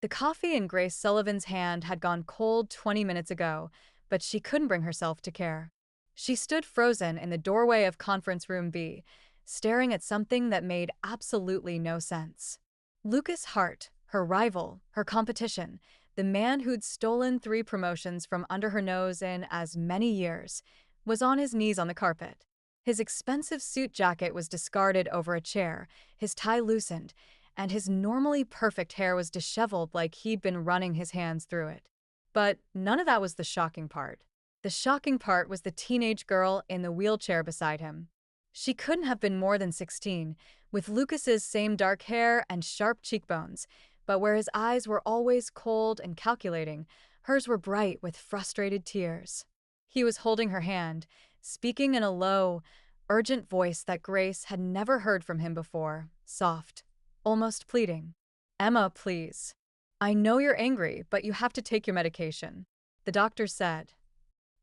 The coffee in Grace Sullivan's hand had gone cold 20 minutes ago, but she couldn't bring herself to care. She stood frozen in the doorway of Conference Room B, staring at something that made absolutely no sense. Lucas Hart, her rival, her competition, the man who'd stolen 3 promotions from under her nose in as many years, was on his knees on the carpet. His expensive suit jacket was discarded over a chair, his tie loosened, and his normally perfect hair was disheveled like he'd been running his hands through it. But none of that was the shocking part. The shocking part was the teenage girl in the wheelchair beside him. She couldn't have been more than 16, with Lucas's same dark hair and sharp cheekbones, but where his eyes were always cold and calculating, hers were bright with frustrated tears. He was holding her hand, speaking in a low, urgent voice that Grace had never heard from him before, soft, almost pleading. "Emma, please. I know you're angry, but you have to take your medication," the doctor said.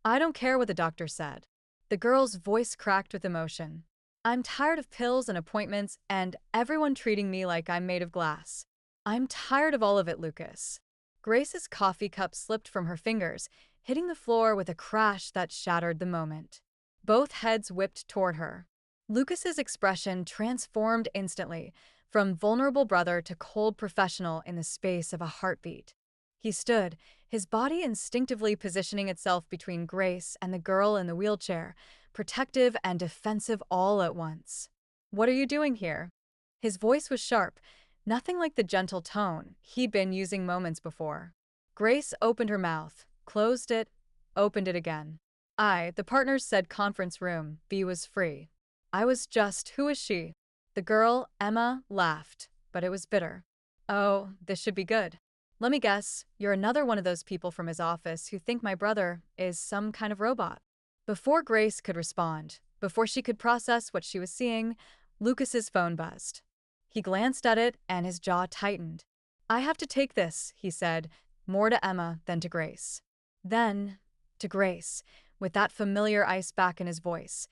"I don't care what the doctor said." The girl's voice cracked with emotion. "I'm tired of pills and appointments and everyone treating me like I'm made of glass. I'm tired of all of it, Lucas." Grace's coffee cup slipped from her fingers, hitting the floor with a crash that shattered the moment. Both heads whipped toward her. Lucas's expression transformed instantly, from vulnerable brother to cold professional in the space of a heartbeat. He stood, his body instinctively positioning itself between Grace and the girl in the wheelchair, protective and defensive all at once. "What are you doing here?" His voice was sharp, nothing like the gentle tone he'd been using moments before. Grace opened her mouth, closed it, opened it again. The partners said Conference Room B was free. Who is she?" The girl, Emma, laughed, but it was bitter. "Oh, this should be good. Let me guess, you're another one of those people from his office who think my brother is some kind of robot." Before Grace could respond, before she could process what she was seeing, Lucas's phone buzzed. He glanced at it and his jaw tightened. "I have to take this," he said, more to Emma than to Grace. Then, to Grace, with that familiar ice back in his voice.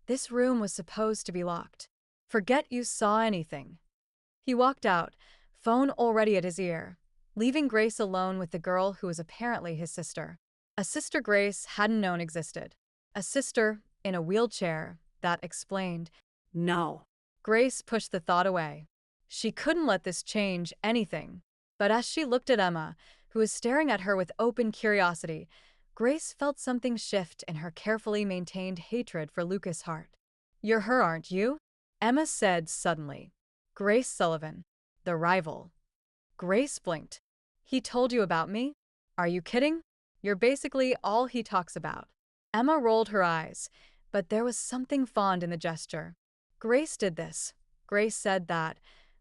"This room was supposed to be locked. Forget you saw anything." He walked out, phone already at his ear, leaving Grace alone with the girl who was apparently his sister. A sister Grace hadn't known existed. A sister in a wheelchair, that explained. No. Grace pushed the thought away. She couldn't let this change anything. But as she looked at Emma, who was staring at her with open curiosity, Grace felt something shift in her carefully maintained hatred for Lucas Hart. "You're her, aren't you?" Emma said suddenly. "Grace Sullivan, the rival." Grace blinked. "He told you about me? Are you kidding? You're basically all he talks about." Emma rolled her eyes, but there was something fond in the gesture. "Grace did this. Grace said that.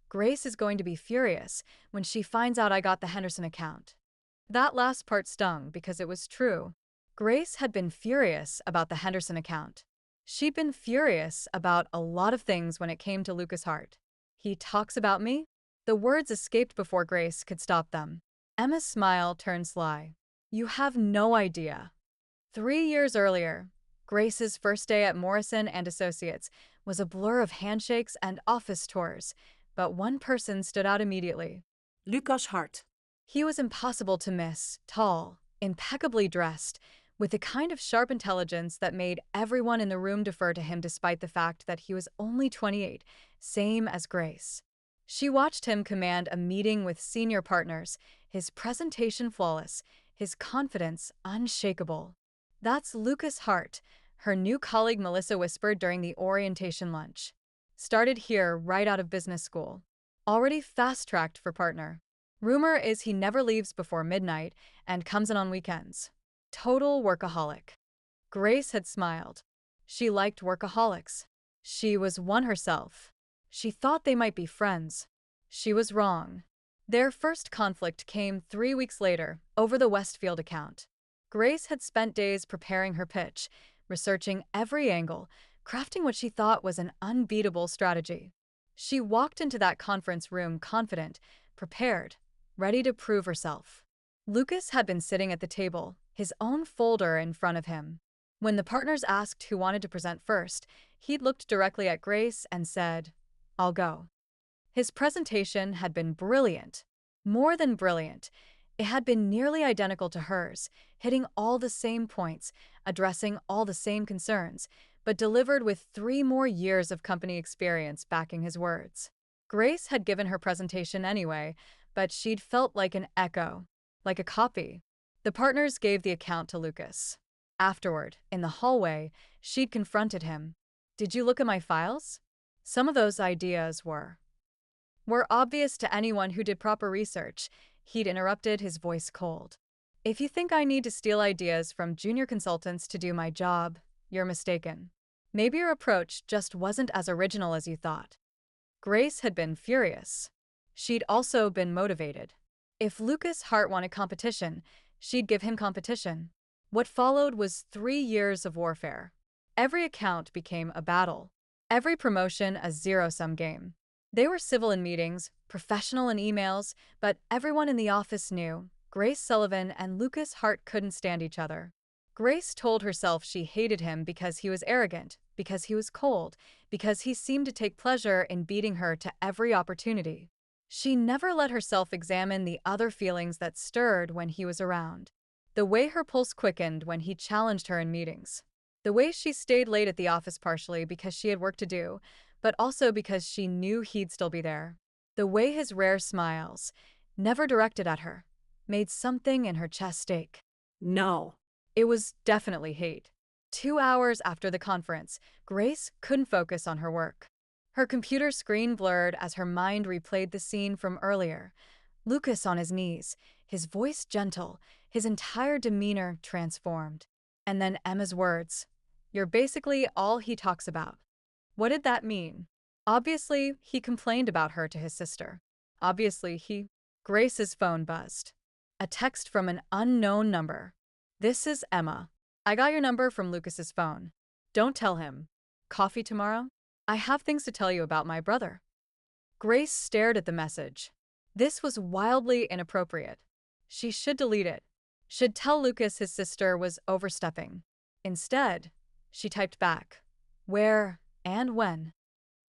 Grace is going to be furious when she finds out I got the Henderson account." That last part stung because it was true. Grace had been furious about the Henderson account. She'd been furious about a lot of things when it came to Lucas Hart. "He talks about me?" The words escaped before Grace could stop them. Emma's smile turned sly. "You have no idea." 3 years earlier, Grace's first day at Morrison and Associates was a blur of handshakes and office tours, but one person stood out immediately. Lucas Hart. He was impossible to miss, tall, impeccably dressed, with the kind of sharp intelligence that made everyone in the room defer to him despite the fact that he was only 28, same as Grace. She watched him command a meeting with senior partners, his presentation flawless, his confidence unshakable. "That's Lucas Hart," her new colleague Melissa whispered during the orientation lunch. "Started here right out of business school. Already fast-tracked for partner. Rumor is he never leaves before midnight and comes in on weekends. Total workaholic." Grace had smiled. She liked workaholics. She was one herself. She thought they might be friends. She was wrong. Their first conflict came 3 weeks later, over the Westfield account. Grace had spent days preparing her pitch, researching every angle, crafting what she thought was an unbeatable strategy. She walked into that conference room confident, prepared, ready to prove herself. Lucas had been sitting at the table, his own folder in front of him. When the partners asked who wanted to present first, he'd looked directly at Grace and said, "I'll go." His presentation had been brilliant. More than brilliant, it had been nearly identical to hers, hitting all the same points, addressing all the same concerns, but delivered with 3 more years of company experience backing his words. Grace had given her presentation anyway, but she'd felt like an echo, like a copy. The partners gave the account to Lucas. Afterward, in the hallway, she'd confronted him. "Did you look at my files?" Some of those ideas were obvious to anyone who did proper research. He'd interrupted, his voice cold. "If you think I need to steal ideas from junior consultants to do my job, you're mistaken. Maybe your approach just wasn't as original as you thought." Grace had been furious. She'd also been motivated. If Lucas Hart wanted competition, she'd give him competition. What followed was 3 years of warfare. Every account became a battle. Every promotion a zero-sum game. They were civil in meetings, professional in emails, but everyone in the office knew Grace Sullivan and Lucas Hart couldn't stand each other. Grace told herself she hated him because he was arrogant, because he was cold, because he seemed to take pleasure in beating her to every opportunity. She never let herself examine the other feelings that stirred when he was around. The way her pulse quickened when he challenged her in meetings. The way she stayed late at the office partially because she had work to do, but also because she knew he'd still be there. The way his rare smiles, never directed at her, made something in her chest ache. No. It was definitely hate. 2 hours after the conference, Grace couldn't focus on her work. Her computer screen blurred as her mind replayed the scene from earlier. Lucas on his knees, his voice gentle, his entire demeanor transformed. And then Emma's words. "You're basically all he talks about." What did that mean? Obviously, he complained about her to his sister. Obviously, Grace's phone buzzed. A text from an unknown number. "This is Emma. I got your number from Lucas's phone. Don't tell him. Coffee tomorrow? I have things to tell you about my brother." Grace stared at the message. This was wildly inappropriate. She should delete it. Should tell Lucas his sister was overstepping. Instead, she typed back, "Where and when?"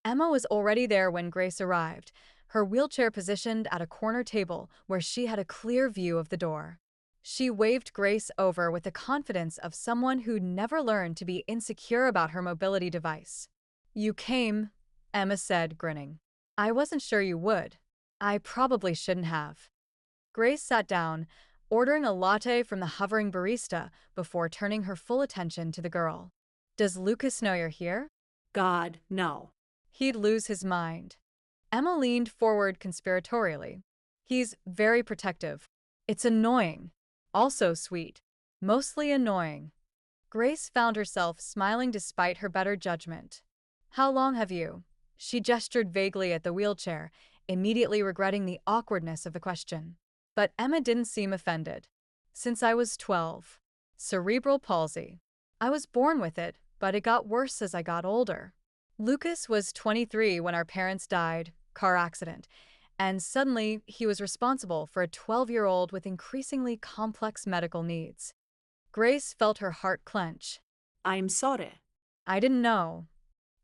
Emma was already there when Grace arrived, her wheelchair positioned at a corner table where she had a clear view of the door. She waved Grace over with the confidence of someone who'd never learned to be insecure about her mobility device. "You came," Emma said, grinning. "I wasn't sure you would. I probably shouldn't have." Grace sat down, ordering a latte from the hovering barista before turning her full attention to the girl. "Does Lucas know you're here?" God, no. He'd lose his mind. Emma leaned forward conspiratorially. "He's very protective. It's annoying. Also sweet. Mostly annoying." Grace found herself smiling despite her better judgment. "How long have you?" She gestured vaguely at the wheelchair, immediately regretting the awkwardness of the question. But Emma didn't seem offended. "Since I was 12. Cerebral palsy. I was born with it, but it got worse as I got older. Lucas was 23 when our parents died, car accident, and suddenly he was responsible for a 12-year-old with increasingly complex medical needs." Grace felt her heart clench. I'm sorry. "I didn't know."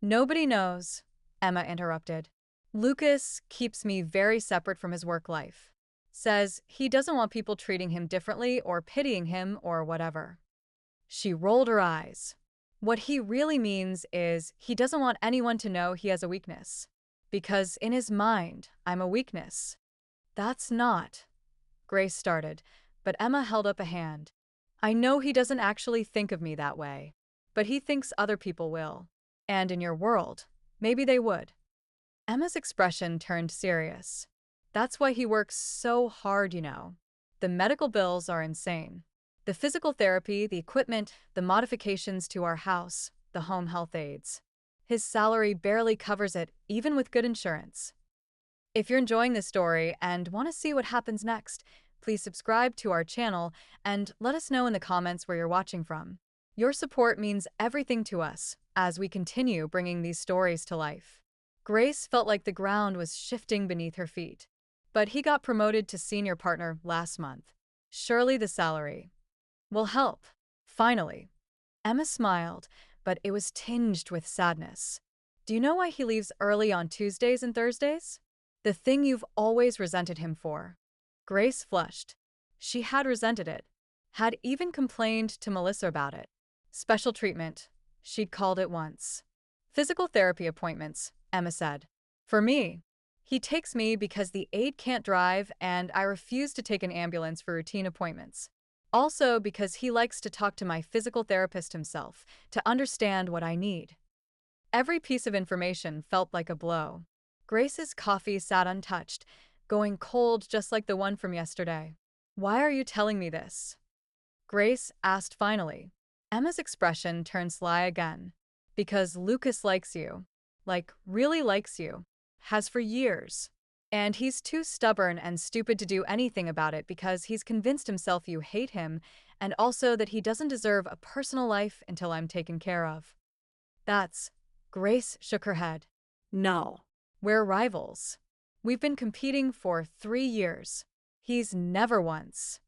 "Nobody knows," Emma interrupted. "Lucas keeps me very separate from his work life. Says he doesn't want people treating him differently or pitying him or whatever." She rolled her eyes. "What he really means is he doesn't want anyone to know he has a weakness. Because in his mind, I'm a weakness." "That's not," Grace started, but Emma held up a hand. "I know he doesn't actually think of me that way, but he thinks other people will. And in your world, maybe they would." Emma's expression turned serious. "That's why he works so hard, you know. The medical bills are insane. The physical therapy, the equipment, the modifications to our house, the home health aides. His salary barely covers it, even with good insurance." If you're enjoying this story and want to see what happens next, please subscribe to our channel and let us know in the comments where you're watching from. Your support means everything to us as we continue bringing these stories to life. Grace felt like the ground was shifting beneath her feet. But he got promoted to senior partner last month. Surely the salary will help. Finally. Emma smiled, but it was tinged with sadness. "Do you know why he leaves early on Tuesdays and Thursdays? The thing you've always resented him for." Grace flushed. She had resented it, had even complained to Melissa about it. Special treatment, she'd called it once. Physical therapy appointments, Emma said. For me. He takes me because the aide can't drive and I refuse to take an ambulance for routine appointments. Also because he likes to talk to my physical therapist himself to understand what I need. Every piece of information felt like a blow. Grace's coffee sat untouched, going cold just like the one from yesterday. Why are you telling me this? Grace asked finally. Emma's expression turned sly again. Because Lucas likes you. Like, really likes you. Has for years. And he's too stubborn and stupid to do anything about it because he's convinced himself you hate him and also that he doesn't deserve a personal life until I'm taken care of. That's… Grace shook her head. No. We're rivals. We've been competing for 3 years. He's never once.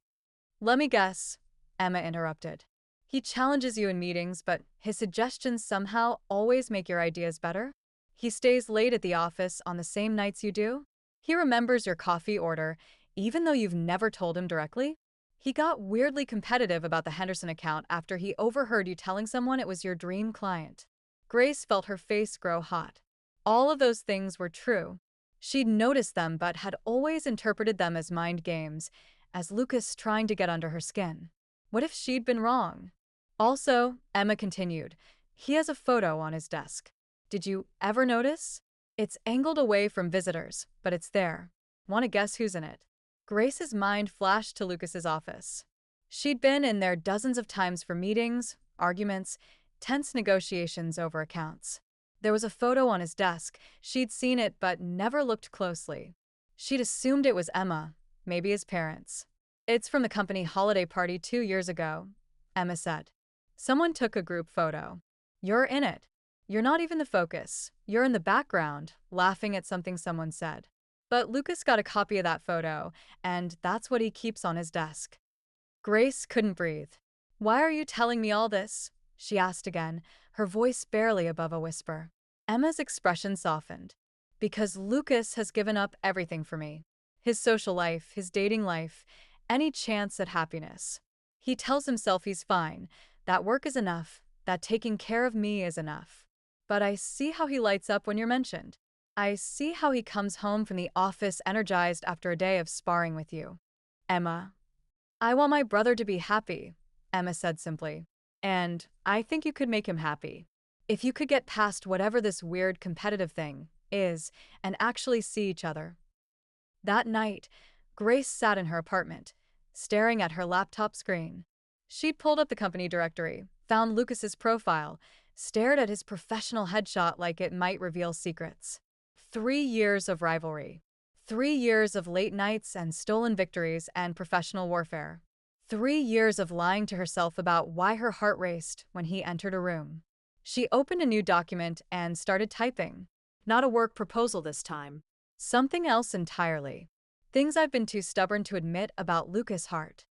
Let me guess, Emma interrupted. He challenges you in meetings, but his suggestions somehow always make your ideas better? He stays late at the office on the same nights you do? He remembers your coffee order, even though you've never told him directly? He got weirdly competitive about the Henderson account after he overheard you telling someone it was your dream client. Grace felt her face grow hot. All of those things were true. She'd noticed them but had always interpreted them as mind games, as Lucas trying to get under her skin. What if she'd been wrong? Also, Emma continued, he has a photo on his desk. Did you ever notice? It's angled away from visitors, but it's there. Want to guess who's in it? Grace's mind flashed to Lucas's office. She'd been in there dozens of times for meetings, arguments, tense negotiations over accounts. There was a photo on his desk. She'd seen it but never looked closely. She'd assumed it was Emma, maybe his parents. It's from the company holiday party 2 years ago, Emma said. Someone took a group photo. You're in it. You're not even the focus. You're in the background, laughing at something someone said. But Lucas got a copy of that photo, and that's what he keeps on his desk. Grace couldn't breathe. Why are you telling me all this? She asked again, her voice barely above a whisper. Emma's expression softened. Because Lucas has given up everything for me. His social life, his dating life, any chance at happiness. He tells himself he's fine, that work is enough, that taking care of me is enough. But I see how he lights up when you're mentioned. I see how he comes home from the office energized after a day of sparring with you. Emma. I want my brother to be happy, Emma said simply. And I think you could make him happy. If you could get past whatever this weird competitive thing is and actually see each other. That night, Grace sat in her apartment, staring at her laptop screen. She'd pulled up the company directory, found Lucas's profile, stared at his professional headshot like it might reveal secrets. 3 years of rivalry. 3 years of late nights and stolen victories and professional warfare. 3 years of lying to herself about why her heart raced when he entered a room. She opened a new document and started typing. Not a work proposal this time. Something else entirely. Things I've been too stubborn to admit about Lucas Hart.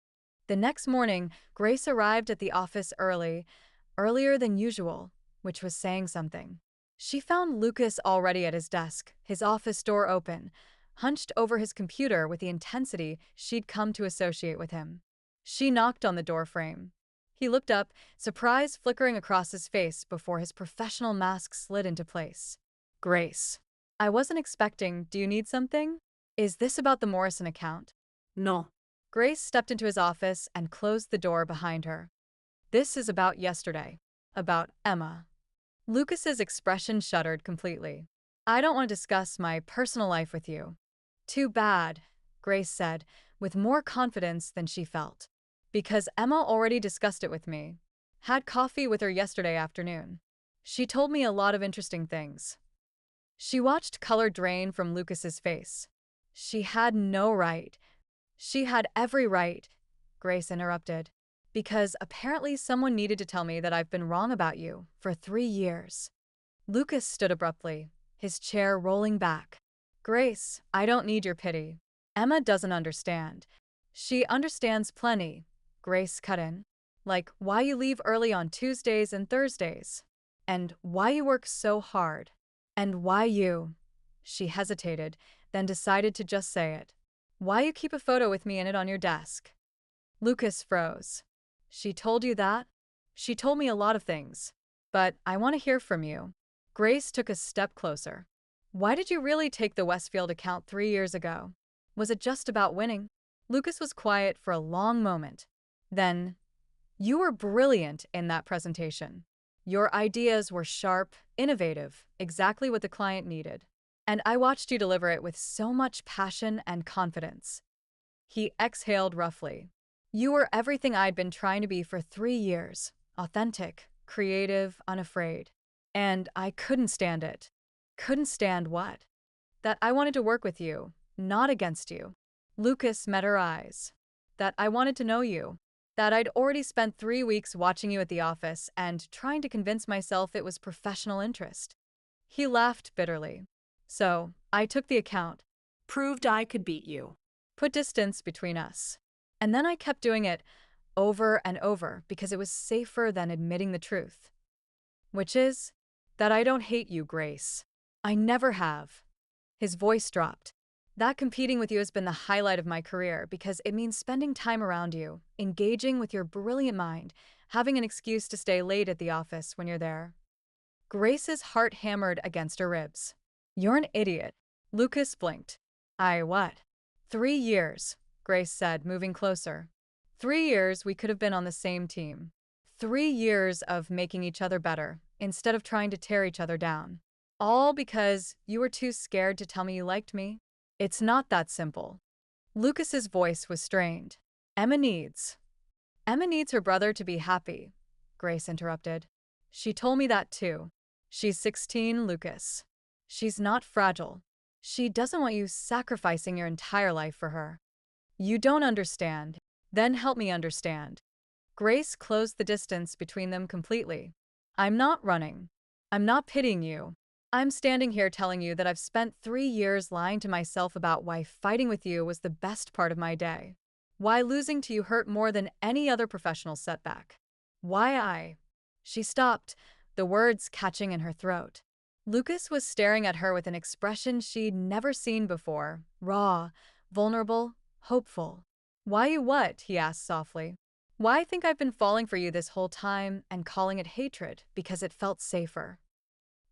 The next morning, Grace arrived at the office earlier than usual, which was saying something. She found Lucas already at his desk, his office door open, hunched over his computer with the intensity she'd come to associate with him. She knocked on the doorframe. He looked up, surprise flickering across his face before his professional mask slid into place. Grace. I wasn't expecting, do you need something? Is this about the Morrison account? No. Grace stepped into his office and closed the door behind her. This is about yesterday. About Emma. Lucas's expression shuddered completely. I don't want to discuss my personal life with you. Too bad, Grace said, with more confidence than she felt. Because Emma already discussed it with me. Had coffee with her yesterday afternoon. She told me a lot of interesting things. She watched color drain from Lucas's face. She had no right. She had every right, Grace interrupted. Because apparently someone needed to tell me that I've been wrong about you for 3 years. Lucas stood abruptly, his chair rolling back. Grace, I don't need your pity. Emma doesn't understand. She understands plenty, Grace cut in. Like why you leave early on Tuesdays and Thursdays. And why you work so hard. And why you… She hesitated, then decided to just say it. Why you keep a photo with me in it on your desk? Lucas froze. She told you that? She told me a lot of things. But I want to hear from you. Grace took a step closer. Why did you really take the Westfield account 3 years ago? Was it just about winning? Lucas was quiet for a long moment. Then, you were brilliant in that presentation. Your ideas were sharp, innovative, exactly what the client needed. And I watched you deliver it with so much passion and confidence. He exhaled roughly. You were everything I'd been trying to be for 3 years. Authentic, creative, unafraid. And I couldn't stand it. Couldn't stand what? That I wanted to work with you, not against you. Lucas met her eyes. That I wanted to know you. That I'd already spent 3 weeks watching you at the office and trying to convince myself it was professional interest. He laughed bitterly. So, I took the account, Proved I could beat you. put distance between us. And then I kept doing it over and over because it was safer than admitting the truth. Which is that I don't hate you, Grace. I never have. His voice dropped. That competing with you has been the highlight of my career because it means spending time around you, engaging with your brilliant mind, having an excuse to stay late at the office when you're there. Grace's heart hammered against her ribs. You're an idiot. Lucas blinked. I what? 3 years, Grace said, moving closer. 3 years we could have been on the same team. 3 years of making each other better, instead of trying to tear each other down. All because you were too scared to tell me you liked me? It's not that simple. Lucas's voice was strained. Emma needs. Emma needs her brother to be happy, Grace interrupted. She told me that too. She's 16, Lucas. She's not fragile. She doesn't want you sacrificing your entire life for her. You don't understand. Then help me understand. Grace closed the distance between them completely. I'm not running. I'm not pitying you. I'm standing here telling you that I've spent 3 years lying to myself about why fighting with you was the best part of my day. Why losing to you hurt more than any other professional setback. Why I. She stopped, the words catching in her throat. Lucas was staring at her with an expression she'd never seen before, raw, vulnerable, hopeful. Why you what? He asked softly. Why I think I've been falling for you this whole time and calling it hatred because it felt safer.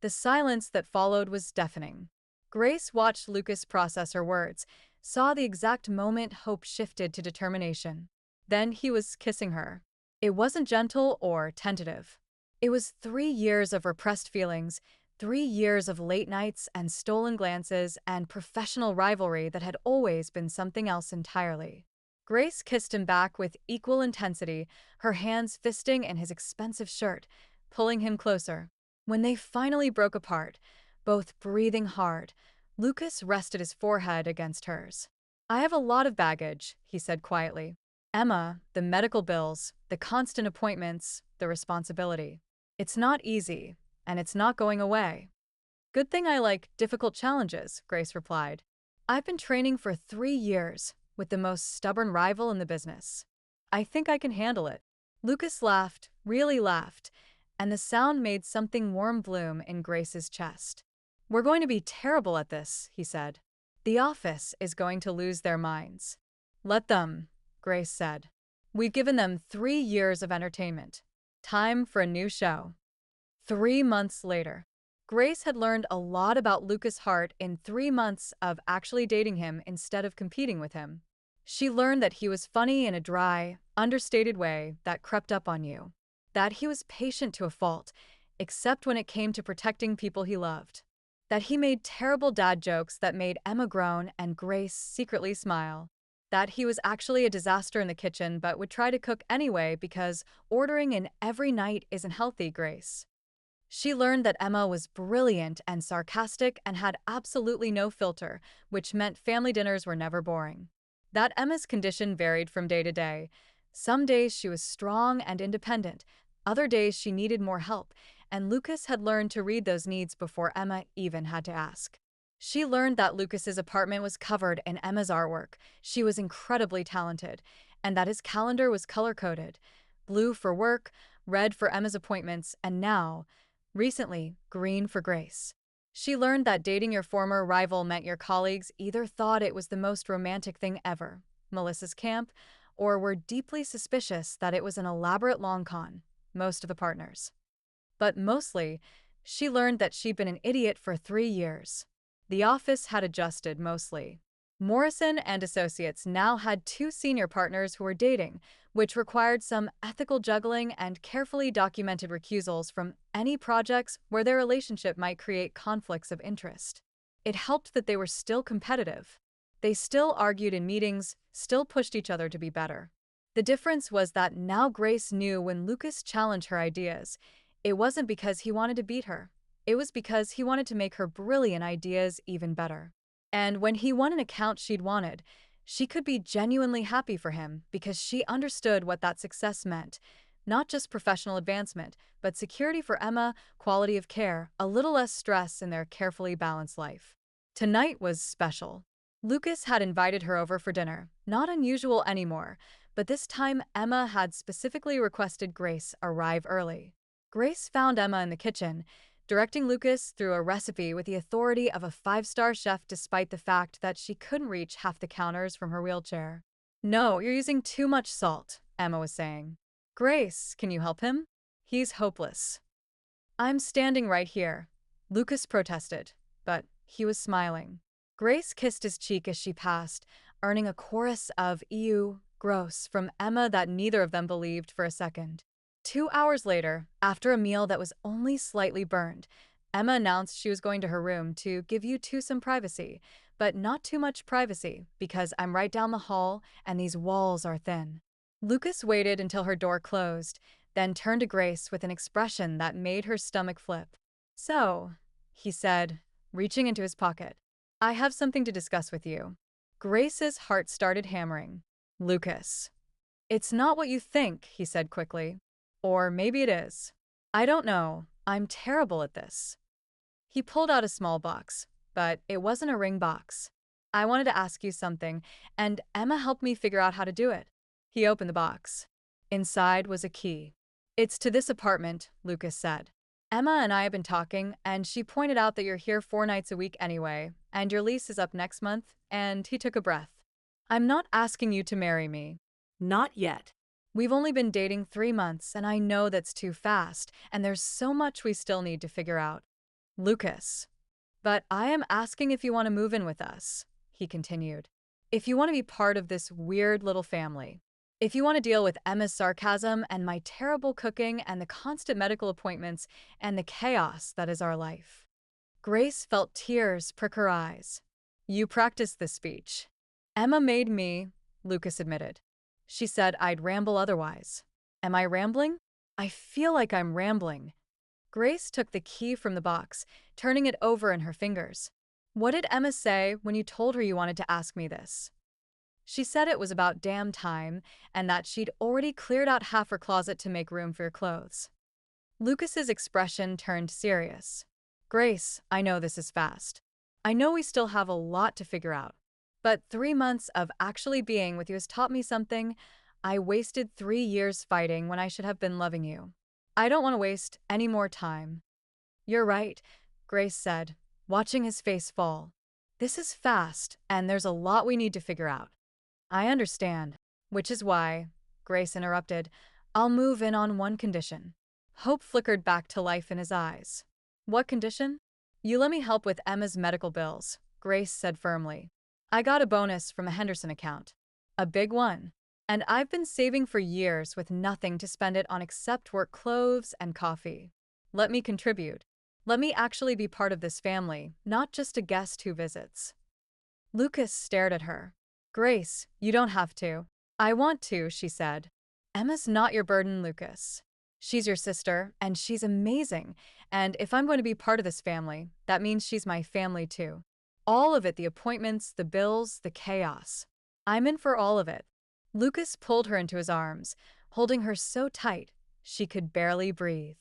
The silence that followed was deafening. Grace watched Lucas process her words, saw the exact moment hope shifted to determination. Then he was kissing her. It wasn't gentle or tentative. It was 3 years of repressed feelings, 3 years of late nights and stolen glances and professional rivalry that had always been something else entirely. Grace kissed him back with equal intensity, her hands fisting in his expensive shirt, pulling him closer. When they finally broke apart, both breathing hard, Lucas rested his forehead against hers. I have a lot of baggage, he said quietly. Emma, the medical bills, the constant appointments, the responsibility. It's not easy, and it's not going away. Good thing I like difficult challenges, Grace replied. I've been training for 3 years with the most stubborn rival in the business. I think I can handle it. Lucas laughed, really laughed, and the sound made something warm bloom in Grace's chest. We're going to be terrible at this, he said. The office is going to lose their minds. Let them, Grace said. We've given them 3 years of entertainment. Time for a new show. 3 months later. Grace had learned a lot about Lucas Hart in 3 months of actually dating him instead of competing with him. She learned that he was funny in a dry, understated way that crept up on you. That he was patient to a fault, except when it came to protecting people he loved. That he made terrible dad jokes that made Emma groan and Grace secretly smile. That he was actually a disaster in the kitchen but would try to cook anyway because ordering in every night isn't healthy, Grace. She learned that Emma was brilliant and sarcastic and had absolutely no filter, which meant family dinners were never boring. That Emma's condition varied from day to day. Some days she was strong and independent, other days she needed more help, and Lucas had learned to read those needs before Emma even had to ask. She learned that Lucas's apartment was covered in Emma's artwork, she was incredibly talented, and that his calendar was color-coded, blue for work, red for Emma's appointments, and now, recently, green for Grace. She learned that dating your former rival meant your colleagues either thought it was the most romantic thing ever, Melissa's camp, or were deeply suspicious that it was an elaborate long con, most of the partners. But mostly, she learned that she'd been an idiot for 3 years. The office had adjusted mostly. Morrison and Associates now had two senior partners who were dating, which required some ethical juggling and carefully documented recusals from any projects where their relationship might create conflicts of interest. It helped that they were still competitive. They still argued in meetings, still pushed each other to be better. The difference was that now Grace knew when Lucas challenged her ideas, it wasn't because he wanted to beat her. It was because he wanted to make her brilliant ideas even better. And when he won an account she'd wanted, she could be genuinely happy for him because she understood what that success meant. Not just professional advancement, but security for Emma, quality of care, a little less stress in their carefully balanced life. Tonight was special. Lucas had invited her over for dinner, not unusual anymore, but this time Emma had specifically requested Grace arrive early. Grace found Emma in the kitchen, directing Lucas through a recipe with the authority of a five-star chef despite the fact that she couldn't reach half the counters from her wheelchair. "No, you're using too much salt," Emma was saying. "Grace, can you help him? He's hopeless." "I'm standing right here," Lucas protested, but he was smiling. Grace kissed his cheek as she passed, earning a chorus of "ew, gross" from Emma that neither of them believed for a second. 2 hours later, after a meal that was only slightly burned, Emma announced she was going to her room to give you two some privacy, but not too much privacy because I'm right down the hall and these walls are thin. Lucas waited until her door closed, then turned to Grace with an expression that made her stomach flip. "So," he said, reaching into his pocket, "I have something to discuss with you." Grace's heart started hammering. "Lucas." "It's not what you think," he said quickly. "Or maybe it is. I don't know. I'm terrible at this." He pulled out a small box, but it wasn't a ring box. "I wanted to ask you something, and Emma helped me figure out how to do it." He opened the box. Inside was a key. "It's to this apartment," Lucas said. "Emma and I have been talking, and she pointed out that you're here 4 nights a week anyway, and your lease is up next month," and he took a breath. "I'm not asking you to marry me. Not yet. We've only been dating 3 months, and I know that's too fast, and there's so much we still need to figure out." "Lucas." "But I am asking if you want to move in with us," he continued. "If you want to be part of this weird little family. If you want to deal with Emma's sarcasm and my terrible cooking and the constant medical appointments and the chaos that is our life." Grace felt tears prick her eyes. "You practiced this speech." "Emma made me," Lucas admitted. "She said I'd ramble otherwise." "Am I rambling?" "I feel like I'm rambling." Grace took the key from the box, turning it over in her fingers. "What did Emma say when you told her you wanted to ask me this?" "She said it was about damn time, and that she'd already cleared out half her closet to make room for your clothes." Lucas's expression turned serious. "Grace, I know this is fast. I know we still have a lot to figure out. But 3 months of actually being with you has taught me something. I wasted 3 years fighting when I should have been loving you. I don't want to waste any more time." "You're right," Grace said, watching his face fall. "This is fast, and there's a lot we need to figure out." "I understand. Which is why," Grace interrupted, "I'll move in on one condition." Hope flickered back to life in his eyes. "What condition?" "You let me help with Emma's medical bills," Grace said firmly. "I got a bonus from a Henderson account. A big one. And I've been saving for years with nothing to spend it on except work clothes and coffee. Let me contribute. Let me actually be part of this family, not just a guest who visits." Lucas stared at her. "Grace, you don't have to." "I want to," she said. "Emma's not your burden, Lucas. She's your sister, and she's amazing, and if I'm going to be part of this family, that means she's my family too. All of it, the appointments, the bills, the chaos. I'm in for all of it." Lucas pulled her into his arms, holding her so tight she could barely breathe.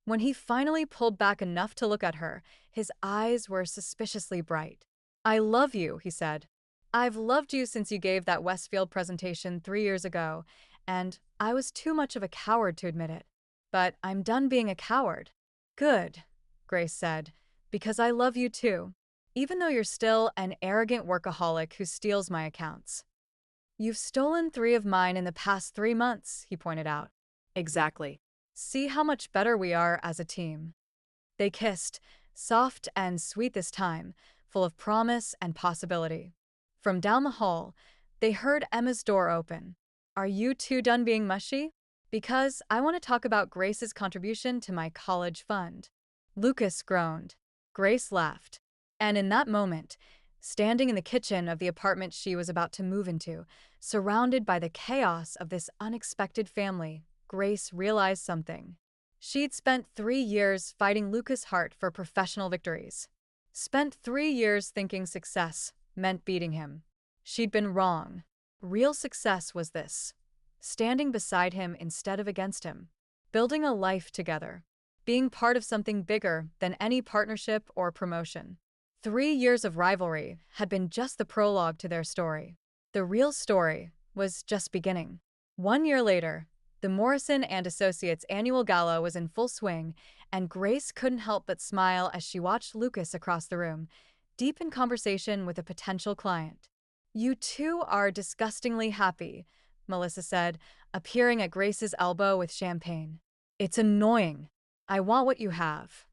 When he finally pulled back enough to look at her, his eyes were suspiciously bright. "I love you," he said. "I've loved you since you gave that Westfield presentation 3 years ago, and I was too much of a coward to admit it. But I'm done being a coward." "Good," Grace said, Because I love you too, even though you're still an arrogant workaholic who steals my accounts. You've stolen 3 of mine in the past 3 months, he pointed out. Exactly. See how much better we are as a team. They kissed, soft and sweet this time, full of promise and possibility. From down the hall, they heard Emma's door open. Are you two done being mushy? Because I want to talk about Grace's contribution to my college fund. Lucas groaned. Grace laughed. And in that moment, standing in the kitchen of the apartment she was about to move into, surrounded by the chaos of this unexpected family, Grace realized something. She'd spent 3 years fighting Lucas Hart for professional victories. Spent 3 years thinking success meant beating him. She'd been wrong. Real success was this: standing beside him instead of against him. Building a life together. Being part of something bigger than any partnership or promotion. 3 years of rivalry had been just the prologue to their story. The real story was just beginning. 1 year later, the Morrison and Associates annual gala was in full swing, and Grace couldn't help but smile as she watched Lucas across the room, deep in conversation with a potential client. You two are disgustingly happy, Melissa said, appearing at Grace's elbow with champagne. It's annoying. I want what you have.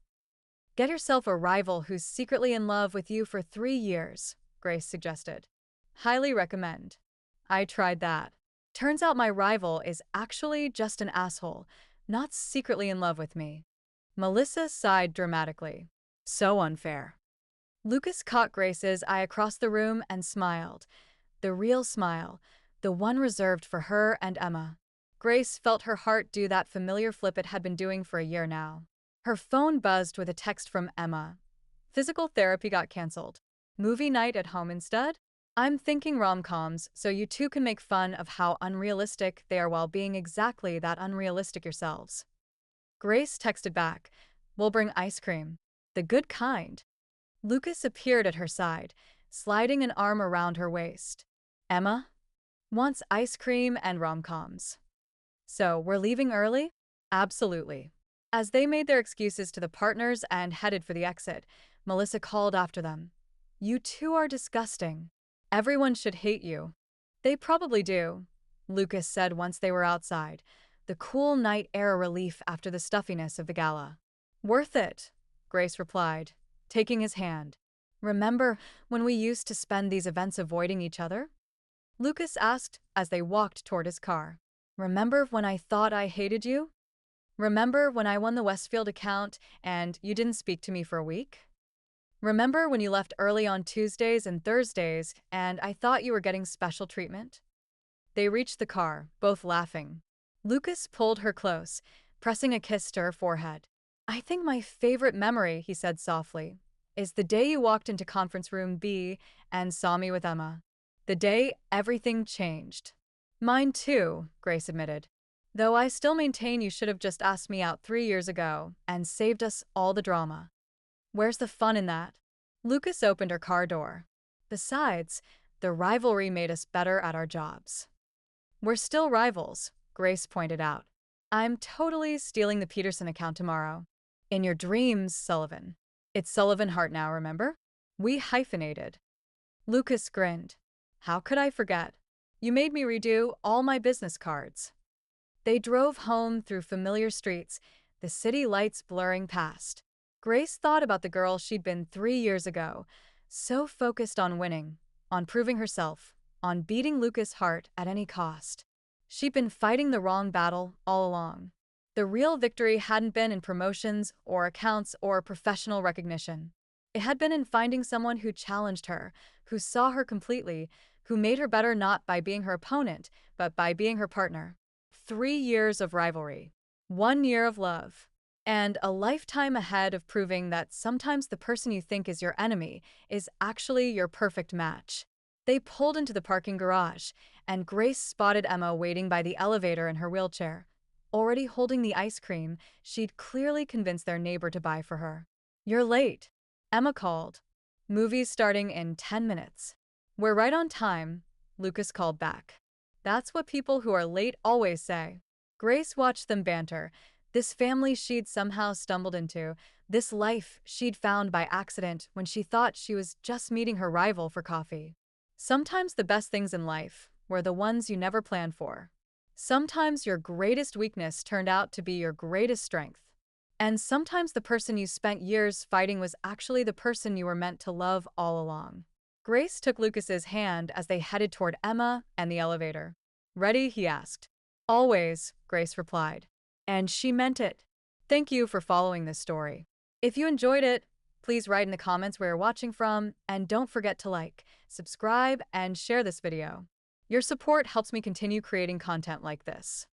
Get yourself a rival who's secretly in love with you for 3 years, Grace suggested. Highly recommend. I tried that. Turns out my rival is actually just an asshole, not secretly in love with me. Melissa sighed dramatically. So unfair. Lucas caught Grace's eye across the room and smiled. The real smile, the one reserved for her and Emma. Grace felt her heart do that familiar flip it had been doing for a year now. Her phone buzzed with a text from Emma. Physical therapy got canceled. Movie night at home instead? I'm thinking rom-coms, so you two can make fun of how unrealistic they are while being exactly that unrealistic yourselves. Grace texted back, we'll bring ice cream. The good kind. Lucas appeared at her side, sliding an arm around her waist. Emma wants ice cream and rom-coms. So, we're leaving early? Absolutely. As they made their excuses to the partners and headed for the exit, Melissa called after them. You two are disgusting. Everyone should hate you. They probably do, Lucas said once they were outside, the cool night air a relief after the stuffiness of the gala. Worth it, Grace replied, taking his hand. Remember when we used to spend these events avoiding each other? Lucas asked as they walked toward his car. Remember when I thought I hated you? Remember when I won the Westfield account and you didn't speak to me for a week? Remember when you left early on Tuesdays and Thursdays and I thought you were getting special treatment? They reached the car, both laughing. Lucas pulled her close, pressing a kiss to her forehead. I think my favorite memory, he said softly, is the day you walked into conference room B and saw me with Emma. The day everything changed. Mine too, Grace admitted. Though I still maintain you should have just asked me out 3 years ago and saved us all the drama. Where's the fun in that? Lucas opened her car door. Besides, the rivalry made us better at our jobs. We're still rivals, Grace pointed out. I'm totally stealing the Peterson account tomorrow. In your dreams, Sullivan. It's Sullivan Hart now, remember? We hyphenated. Lucas grinned. How could I forget? You made me redo all my business cards. They drove home through familiar streets, the city lights blurring past. Grace thought about the girl she'd been 3 years ago, so focused on winning, on proving herself, on beating Lucas Hart at any cost. She'd been fighting the wrong battle all along. The real victory hadn't been in promotions or accounts or professional recognition. It had been in finding someone who challenged her, who saw her completely, who made her better not by being her opponent, but by being her partner. 3 years of rivalry. 1 year of love. And a lifetime ahead of proving that sometimes the person you think is your enemy is actually your perfect match. They pulled into the parking garage, and Grace spotted Emma waiting by the elevator in her wheelchair. Already holding the ice cream she'd clearly convinced their neighbor to buy for her. You're late, Emma called. Movie's starting in 10 minutes. We're right on time, Lucas called back. That's what people who are late always say. Grace watched them banter, this family she'd somehow stumbled into, This life she'd found by accident when she thought she was just meeting her rival for coffee. Sometimes the best things in life were the ones you never planned for. Sometimes your greatest weakness turned out to be your greatest strength. And sometimes the person you spent years fighting was actually the person you were meant to love all along. Grace took Lucas's hand as they headed toward Emma and the elevator. "Ready?" he asked. "Always," Grace replied. And she meant it. Thank you for following this story. If you enjoyed it, please write in the comments where you're watching from, and don't forget to like, subscribe, and share this video. Your support helps me continue creating content like this.